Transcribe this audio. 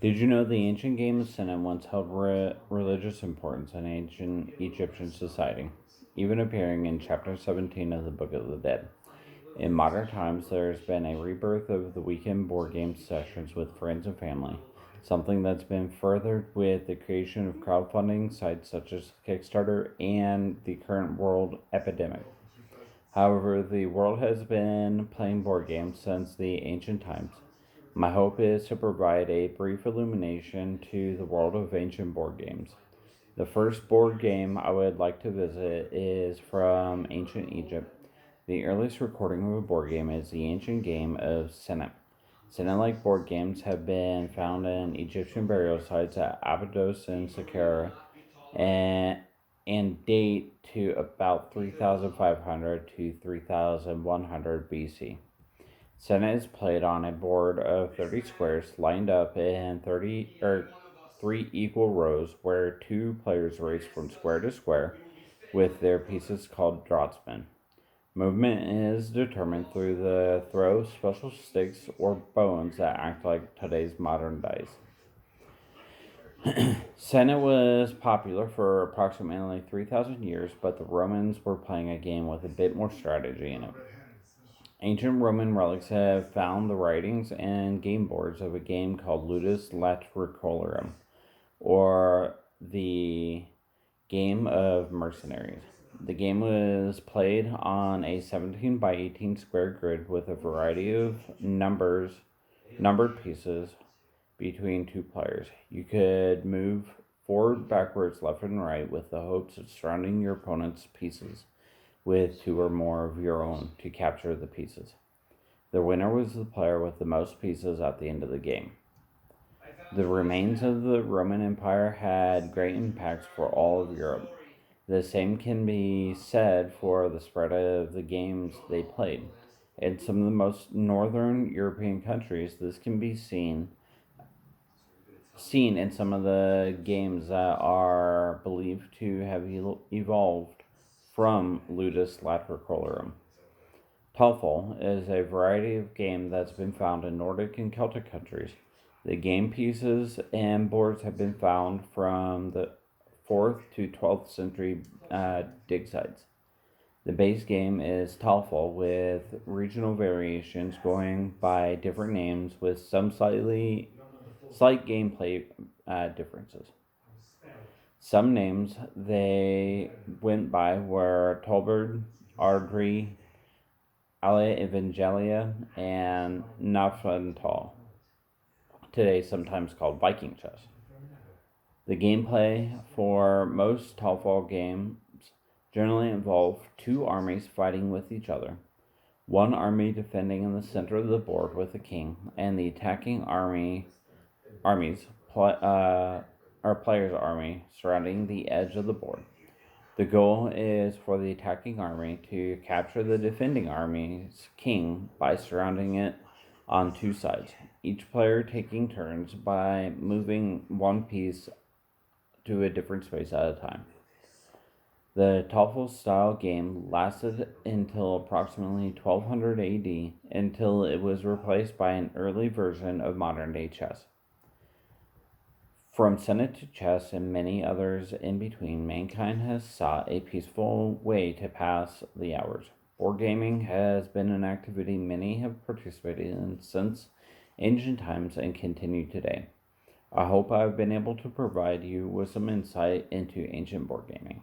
Did you know the ancient game of Senate once held religious importance in ancient Egyptian society, even appearing in chapter 17 of the Book of the Dead? In modern times, there's been a rebirth of the weekend board game sessions with friends and family, something that's been furthered with the creation of crowdfunding sites such as Kickstarter and the current world epidemic. However, the world has been playing board games since the ancient times. My hope is to provide a brief illumination to the world of ancient board games. The first board game I would like to visit is from ancient Egypt. The earliest recording of a board game is the ancient game of Senet. Senet-like board games have been found in Egyptian burial sites at Abydos and Saqqara and, and date to about 3500 to 3100 BC. Senna is played on a board of 30 squares lined up in 3 equal rows where two players race from square to square with their pieces called draftsmen. Movement is determined through the throw of special sticks or bones that act like today's modern dice. Senna was popular for approximately 3,000 years, but the Romans were playing a game with a bit more strategy in it. Ancient Roman relics have found the writings and game boards of a game called Ludus Latricolorum, or the Game of Mercenaries. The game was played on a 17 by 18 square grid with a variety of numbered pieces between two players. You could move forward, backwards, left, and right with the hopes of surrounding your opponent's pieces with two or more of your own to capture the pieces. The winner was the player with the most pieces at the end of the game. The remains of the Roman Empire had great impacts for all of Europe. The same can be said for the spread of the games they played. In some of the most northern European countries, this can be seen in some of the games that are believed to have evolved from Ludus Latricolorum. Tuffle is a variety of game that's been found in Nordic and Celtic countries. The game pieces and boards have been found from the 4th to 12th century dig sites. The base game is Tuffle with regional variations going by different names with some slight gameplay differences. Some names they went by were Tolbert, Ardry, Alle Evangelia, and Nafrental, today sometimes called Viking chess. The gameplay for most Tallfall games generally involve two armies fighting with each other. One army defending in the center of the board with the king, and the attacking armies or player's army surrounding the edge of the board. The goal is for the attacking army to capture the defending army's king by surrounding it on two sides, each player taking turns by moving one piece to a different space at a time. The TOEFL style game lasted until approximately 1200 AD until it was replaced by an early version of modern day chess. From Senate to chess and many others in between, mankind has sought a peaceful way to pass the hours. Board gaming has been an activity many have participated in since ancient times and continue today. I hope I've been able to provide you with some insight into ancient board gaming.